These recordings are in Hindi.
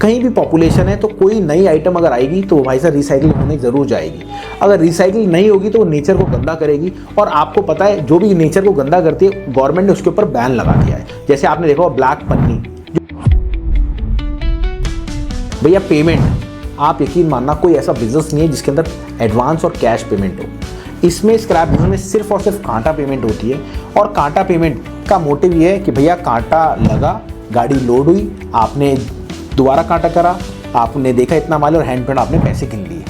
कहीं भी पॉपुलेशन है तो कोई नई आइटम अगर आएगी तो भाई साहब रिसाइकिल होने ज़रूर जाएगी। अगर रिसाइकिल नहीं होगी तो वो नेचर को गंदा करेगी। और आपको पता है जो भी नेचर को गंदा करती है गवर्नमेंट ने उसके ऊपर बैन लगा दिया है। जैसे आपने देखा ब्लैक पन्नी, भैया पेमेंट, आप यकीन मानना कोई ऐसा बिजनेस नहीं है जिसके अंदर एडवांस और कैश पेमेंट हो। इसमें स्क्रैप बिजनेस में सिर्फ और सिर्फ कांटा पेमेंट होती है। और कांटा पेमेंट का मोटिव ये है कि भैया कांटा लगा, गाड़ी लोड हुई, आपने दोबारा कांटा करा, आपने देखा इतना माल और हैंड पेड आपने पैसे गिन लिए।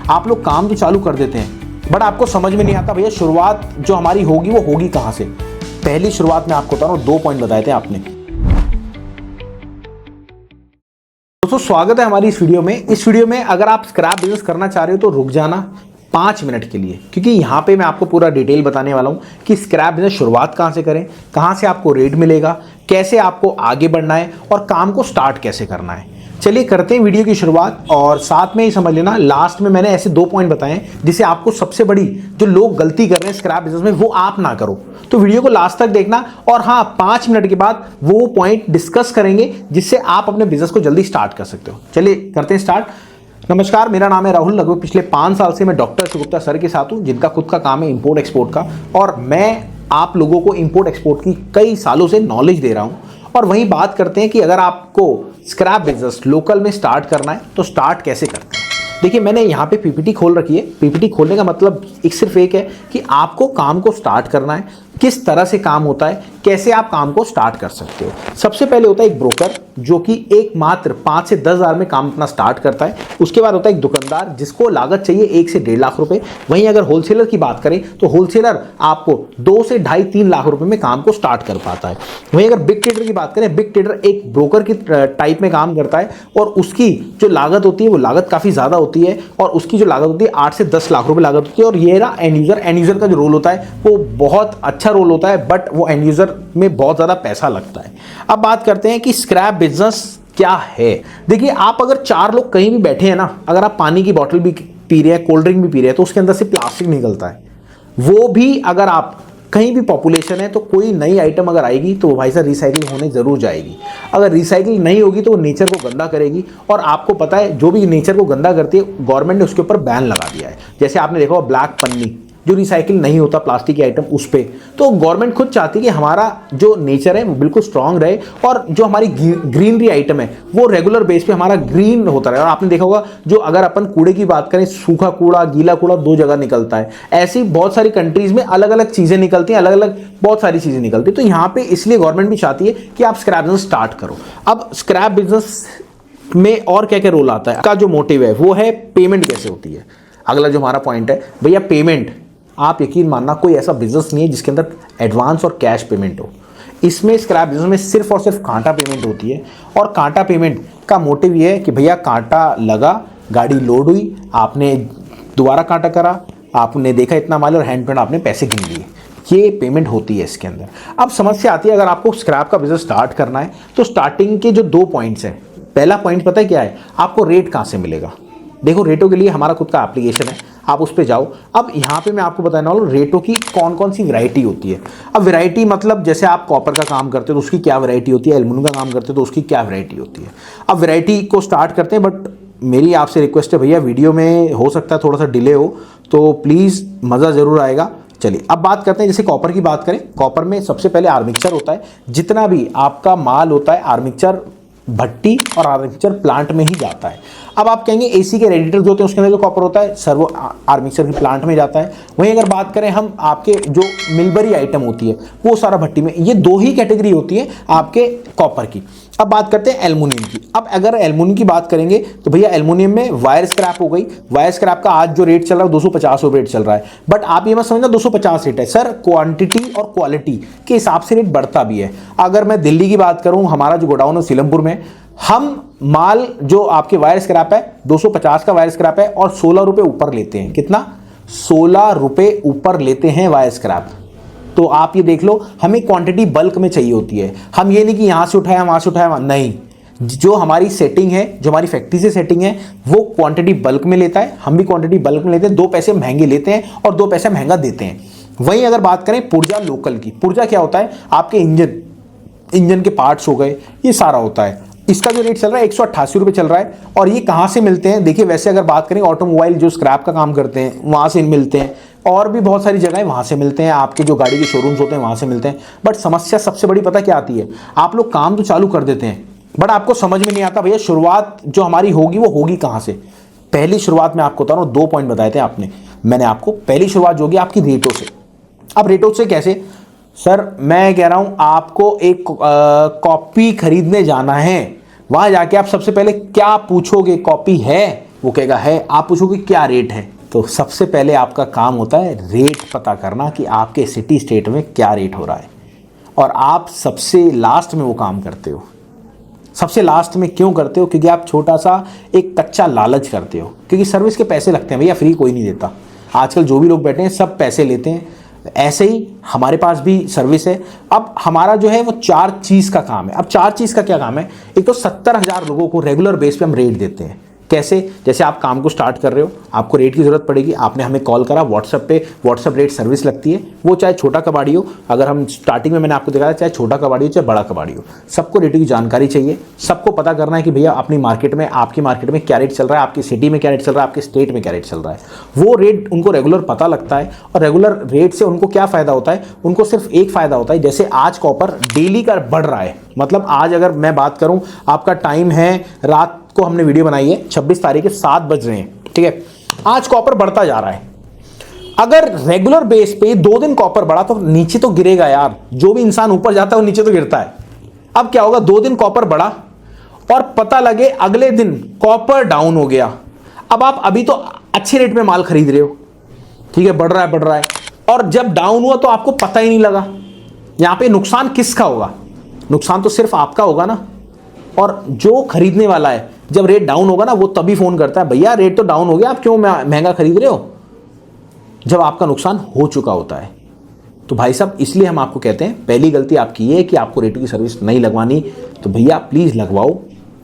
आप लोग काम तो चालू कर देते हैं बट आपको समझ में नहीं आता भैया शुरुआत जो हमारी होगी वो होगी कहाँ से। पहली शुरुआत में आपको बता रहा हूँ, 2 पॉइंट बताए थे आपने। दोस्तों स्वागत है हमारी इस वीडियो में। इस वीडियो में अगर आप स्क्रैप बिजनेस करना चाह रहे हो तो रुक जाना 5 मिनट के लिए, क्योंकि यहाँ पे मैं आपको पूरा डिटेल बताने वाला हूँ कि स्क्रैप बिजनेस शुरुआत कहाँ से करें, कहाँ से आपको रेट मिलेगा, कैसे आपको आगे बढ़ना है और काम को स्टार्ट कैसे करना है। चलिए करते हैं वीडियो की शुरुआत। और साथ में ही समझ लेना लास्ट में मैंने ऐसे 2 पॉइंट बताए जिससे आपको सबसे बड़ी जो लोग गलती कर रहे हैं स्क्रैप बिजनेस में वो आप ना करो। तो वीडियो को लास्ट तक देखना और हाँ 5 मिनट के बाद वो पॉइंट डिस्कस करेंगे जिससे आप अपने बिजनेस को जल्दी स्टार्ट कर सकते हो। चलिए करते हैं स्टार्ट। नमस्कार, मेरा नाम है राहुल। लगभग पिछले 5 साल से मैं डॉक्टर शिवगुप्ता सर के साथ हूँ, जिनका खुद का काम है इंपोर्ट एक्सपोर्ट का। और मैं आप लोगों को इंपोर्ट एक्सपोर्ट की कई सालों से नॉलेज दे रहा हूँ। और वहीं बात करते हैं कि अगर आपको स्क्रैप बिजनेस लोकल में स्टार्ट करना है तो स्टार्ट कैसे करते हैं। देखिए मैंने यहाँ पे पीपीटी खोल रखी है। पीपीटी खोलने का मतलब सिर्फ एक है कि आपको काम को स्टार्ट करना है, किस तरह से काम होता है, कैसे आप काम को स्टार्ट कर सकते हो। सबसे पहले होता है एक ब्रोकर जो कि एकमात्र 5 से 10 हज़ार में काम अपना स्टार्ट करता है। उसके बाद होता है एक दुकानदार जिसको लागत चाहिए 1 से 1.5 लाख रुपए। वहीं अगर होलसेलर की बात करें तो होलसेलर आपको 2 से 2.5-3 लाख रुपए में काम को स्टार्ट कर पाता है। वहीं अगर बिग ट्रेडर की बात करें, बिग ट्रेडर एक ब्रोकर की टाइप में काम करता है और उसकी जो लागत होती है वो लागत काफ़ी ज़्यादा होती है और उसकी जो लागत होती है 8 से 10 लाख रुपए लागत होती है। और ये रहा एंड यूज़र का जो रोल होता है वो बहुत अच्छा रोल होता है, बट वो एंड यूज़र में बहुत ज़्यादा पैसा लगता है। अब बात करते हैं कि स्क्रैप बिजनेस क्या है। देखिए आप अगर 4 लोग कहीं भी बैठे हैं ना, अगर आप पानी की बोतल भी पी रहे हैं, कोल्ड ड्रिंक भी पी रहे हैं, तो उसके अंदर से प्लास्टिक निकलता है। वो भी अगर आप कहीं भी पॉपुलेशन है तो कोई नई आइटम अगर आएगी तो भाई साहब रिसाइकिल होने ज़रूर जाएगी। अगर रिसाइकिल नहीं होगी तो वो नेचर को गंदा करेगी। और आपको पता है जो भी नेचर को गंदा करती है गवर्नमेंट ने उसके ऊपर बैन लगा दिया है। जैसे आपने देखा ब्लैक पन्नी जो रिसाइकिल नहीं होता प्लास्टिक के आइटम, उस पर तो गवर्नमेंट खुद चाहती है कि हमारा जो नेचर है वो बिल्कुल स्ट्रांग रहे और जो हमारी ग्रीनरी आइटम है वो रेगुलर बेस पे हमारा ग्रीन होता रहे। और आपने देखा होगा जो अगर अपन कूड़े की बात करें, सूखा कूड़ा गीला कूड़ा 2 जगह निकलता है। ऐसी बहुत सारी कंट्रीज में अलग अलग चीज़ें निकलती हैं, अलग अलग बहुत सारी चीज़ें निकलती हैं। तो यहाँ पे इसलिए गवर्नमेंट भी चाहती है कि आप स्क्रैप बिजनेस स्टार्ट करो। अब स्क्रैप बिजनेस में और क्या क्या रोल आता है का जो मोटिव है वो है पेमेंट कैसे होती है। अगला जो हमारा पॉइंट है भैया पेमेंट, आप यकीन मानना कोई ऐसा बिजनेस नहीं है जिसके अंदर एडवांस और कैश पेमेंट हो। इसमें स्क्रैप बिजनेस में सिर्फ और सिर्फ कांटा पेमेंट होती है। और कांटा पेमेंट का मोटिव ये है कि भैया कांटा लगा, गाड़ी लोड हुई, आपने दोबारा कांटा करा, आपने देखा इतना माल और हैंड पेड आपने पैसे गिन लिए। ये पेमेंट होती है इसके अंदर। अब समस्या आती है अगर आपको स्क्रैप का बिजनेस स्टार्ट करना है तो स्टार्टिंग के जो 2 पॉइंट्स हैं, पहला पॉइंट पता है क्या है, आपको रेट कहाँ से मिलेगा। देखो रेटों के लिए हमारा खुद का एप्लीकेशन है, आप उस पर जाओ। अब यहाँ पे मैं आपको बताने वाला हूँ रेटों की कौन कौन सी वैरायटी होती है। अब वैरायटी मतलब जैसे आप कॉपर का काम करते हो तो उसकी क्या वैरायटी होती है, एल्युमिनियम का काम करते हो तो उसकी क्या वैरायटी होती है। अब वैरायटी को स्टार्ट करते हैं, बट मेरी आपसे रिक्वेस्ट है भैया वीडियो में हो सकता है थोड़ा सा डिले हो तो प्लीज़ मज़ा ज़रूर आएगा। चलिए अब बात करते हैं जैसे कॉपर की बात करें। कॉपर में सबसे पहले आर्मिक्चर होता है। जितना भी आपका माल होता है आर्मिक्चर भट्टी और आर्मिक्चर प्लांट में ही जाता है। अब आप कहेंगे एसी के रेडिएटर जो होते हैं उसके अंदर जो कॉपर होता है सर वो आर्मिक्चर के प्लांट में जाता है। वहीं अगर बात करें हम आपके जो मिलबरी आइटम होती है वो सारा भट्टी में, ये 2 ही कैटेगरी होती है आपके कॉपर की। अब बात करते हैं एल्युमिनियम की। अब अगर एल्युमिनियम की बात करेंगे तो भैया एल्युमिनियम में वायर स्क्रैप हो गई। वायर स्क्रैप का आज जो रेट चल रहा है 250 रुपये रेट चल रहा है, बट आप ये मत समझना 250 रेट है सर, क्वांटिटी और क्वालिटी के हिसाब से रेट बढ़ता भी है। अगर मैं दिल्ली की बात करूं, हमारा जो गोडाउन है सीलमपुर में, हम माल जो आपके वायर स्क्रैप है 250 का वायर स्क्रैप है और 16 रुपये ऊपर लेते हैं। कितना? 16 रुपये ऊपर लेते हैं वायर स्क्रैप। तो आप ये देख लो, हमें क्वांटिटी बल्क में चाहिए होती है। हम ये नहीं कि यहाँ से उठाया वहाँ से उठाया, नहीं, जो हमारी सेटिंग है, जो हमारी फैक्ट्री से सेटिंग है वो क्वांटिटी बल्क में लेता है, हम भी क्वांटिटी बल्क में लेते हैं। 2 पैसे महंगे लेते हैं और 2 पैसे महंगा देते हैं। वहीं अगर बात करें पुर्जा लोकल की, पुर्जा क्या होता है, आपके इंजन के पार्ट्स हो गए, ये सारा होता है। इसका जो रेट चल रहा है 188 रुपये चल रहा है। और ये कहाँ से मिलते हैं? देखिए वैसे अगर बात करें ऑटोमोबाइल जो स्क्रैप का काम करते हैं वहाँ से मिलते हैं, और भी बहुत सारी जगहें वहाँ से मिलते हैं, आपके जो गाड़ी के शोरूम्स होते हैं वहाँ से मिलते हैं। बट समस्या सबसे बड़ी पता क्या आती है? आप लोग काम तो चालू कर देते हैं बट आपको समझ में नहीं आता भैया शुरुआत जो हमारी होगी वो होगी कहाँ से। पहली शुरुआत में आपको बता रहा हूँ, 2 पॉइंट बताए थे मैंने आपको। पहली शुरुआत जो होगी आपकी रेटों से। अब रेटों से कैसे? सर मैं कह रहा हूँ आपको एक कॉपी खरीदने जाना है, वहाँ जाके आप सबसे पहले क्या पूछोगे? कॉपी है? वो कहेगा है। आप पूछोगे क्या रेट है? तो सबसे पहले आपका काम होता है रेट पता करना कि आपके सिटी स्टेट में क्या रेट हो रहा है, और आप सबसे लास्ट में वो काम करते हो। सबसे लास्ट में क्यों करते हो? क्योंकि आप छोटा सा एक कच्चा लालच करते हो, क्योंकि सर्विस के पैसे लगते हैं भैया, फ्री कोई नहीं देता। आजकल जो भी लोग बैठे हैं सब पैसे लेते हैं। ऐसे ही हमारे पास भी सर्विस है। अब हमारा जो है वो 4 चीज़ का काम है। अब 4 चीज़ का क्या काम है? एक तो 70,000 लोगों को रेगुलर बेस पे हम रेट देते हैं। कैसे? जैसे आप काम को स्टार्ट कर रहे हो, आपको रेट की ज़रूरत पड़ेगी, आपने हमें कॉल करा, व्हाट्सएप पे व्हाट्सएप रेट सर्विस लगती है, वो चाहे छोटा कबाड़ी हो। अगर हम स्टार्टिंग में मैंने आपको दिखाया चाहे छोटा कबाड़ी हो चाहे बड़ा कबाड़ी हो, सबको रेटों की जानकारी चाहिए। सबको पता करना है कि भैया अपनी मार्केट में, आपकी मार्केट में क्या रेट चल रहा है, आपकी सिटी में क्या रेट चल रहा है, आपके स्टेट में क्या रेट चल रहा है। वो रेट उनको रेगुलर पता लगता है, और रेगुलर रेट से उनको क्या फ़ायदा होता है? उनको सिर्फ एक फ़ायदा होता है। जैसे आज कॉपर डेली का बढ़ रहा है, मतलब आज अगर मैं बात करूं, आपका टाइम है, रात को हमने वीडियो बनाई है 26 तारीख के 7 बज रहे हैं, ठीक है। आज कॉपर बढ़ता जा रहा है। अगर रेगुलर बेस पे 2 दिन कॉपर बढ़ा तो नीचे तो गिरेगा यार। जो भी इंसान ऊपर जाता है वो नीचे तो गिरता है। अब क्या होगा? 2 दिन कॉपर बढ़ा और पता लगे अगले दिन कॉपर डाउन हो गया। अब आप अभी तो अच्छे रेट में माल खरीद रहे हो, ठीक है, बढ़ रहा है, और जब डाउन हुआ तो आपको पता ही नहीं लगा। यहां पे नुकसान किसका होगा? नुकसान तो सिर्फ आपका होगा ना। और जो खरीदने वाला है, जब रेट डाउन होगा ना, वो तभी फोन करता है, भैया रेट तो डाउन हो गया, आप क्यों महंगा खरीद रहे हो? जब आपका नुकसान हो चुका होता है। तो भाई साहब, इसलिए हम आपको कहते हैं, पहली गलती आपकी ये है कि आपको रेटों की सर्विस नहीं लगवानी, तो भैया प्लीज लगवाओ,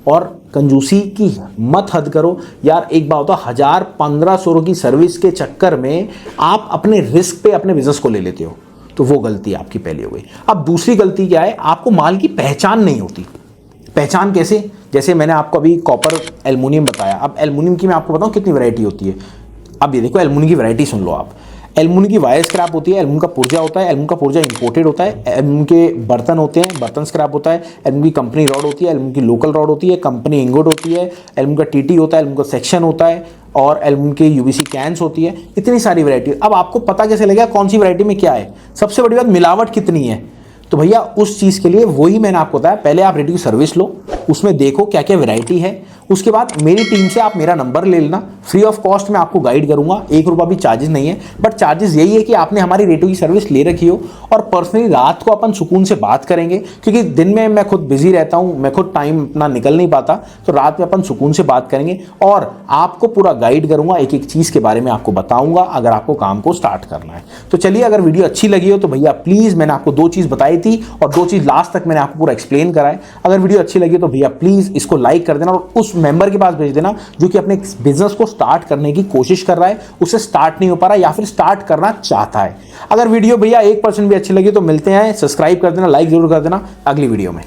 और कंजूसी की मत हद करो यार। एक बात होता है, 1000-1500 की सर्विस के चक्कर में आप अपने रिस्क पे अपने बिजनेस को ले लेते हो, तो वो गलती आपकी पहली हो गई। अब दूसरी गलती क्या है? आपको माल की पहचान नहीं होती। पहचान कैसे? जैसे मैंने आपको अभी कॉपर एल्युमिनियम बताया। अब एल्युमिनियम की मैं आपको बताऊं कितनी वैरायटी होती है। अब ये देखो, एल्युमिनियम की वैरायटी सुन लो आप। एल्युमिनियम की वायर स्क्रैप होती है, एल्युमिनियम का पुर्जा होता है, एल्युमिनियम का पुर्जा इंपोर्टेड होता है, एल्युमिनियम के बर्तन होते हैं, बर्तन स्क्रैप होता है, एल्युमिनियम की कंपनी रॉड होती है, एल्युमिनियम की लोकल रॉड होती है, कंपनी इंगोट होती है, एल्युमिनियम का टीटी होता है, एल्युमिनियम का सेक्शन होता है, और एल्युमिनियम की यूवीसी कैंस होती है। इतनी सारी वैरायटी। अब आपको पता कैसे लगेगा कौन सी वैरायटी में क्या है? सबसे बड़ी बात, मिलावट कितनी है। तो भैया उस चीज़ के लिए वही मैंने आपको बताया, पहले आप रेडियो की सर्विस लो, उसमें देखो क्या क्या वैरायटी है। उसके बाद मेरी टीम से आप मेरा नंबर ले लेना, फ्री ऑफ कॉस्ट मैं आपको गाइड करूंगा। 1 रुपया भी चार्जेस नहीं है, बट चार्जेस यही है कि आपने हमारी रेडियो की सर्विस ले रखी हो, और पर्सनली रात को अपन सुकून से बात करेंगे, क्योंकि दिन में मैं खुद बिजी रहता हूं, मैं खुद टाइम अपना निकल नहीं पाता, तो रात में अपन सुकून से बात करेंगे, और आपको पूरा गाइड करूंगा, एक एक चीज़ के बारे में आपको बताऊंगा, अगर आपको काम को स्टार्ट करना है। तो चलिए, अगर वीडियो अच्छी लगी हो तो भैया प्लीज़, मैंने आपको 2 चीज़ बताई थी, और 2 चीज़ लास्ट तक मैंने आपको पूरा एक्सप्लेन करा है। अगर वीडियो अच्छी लगी तो भैया प्लीज़ इसको लाइक कर देना, और उस मेंबर के पास भेज देना जो कि अपने बिजनेस को स्टार्ट करने की कोशिश कर रहा है, उसे स्टार्ट नहीं हो पा रहा, या फिर स्टार्ट करना चाहता है। अगर वीडियो भैया 1% भी अच्छी लगी तो मिलते हैं, सब्सक्राइब कर देना, लाइक जरूर कर देना अगली वीडियो में।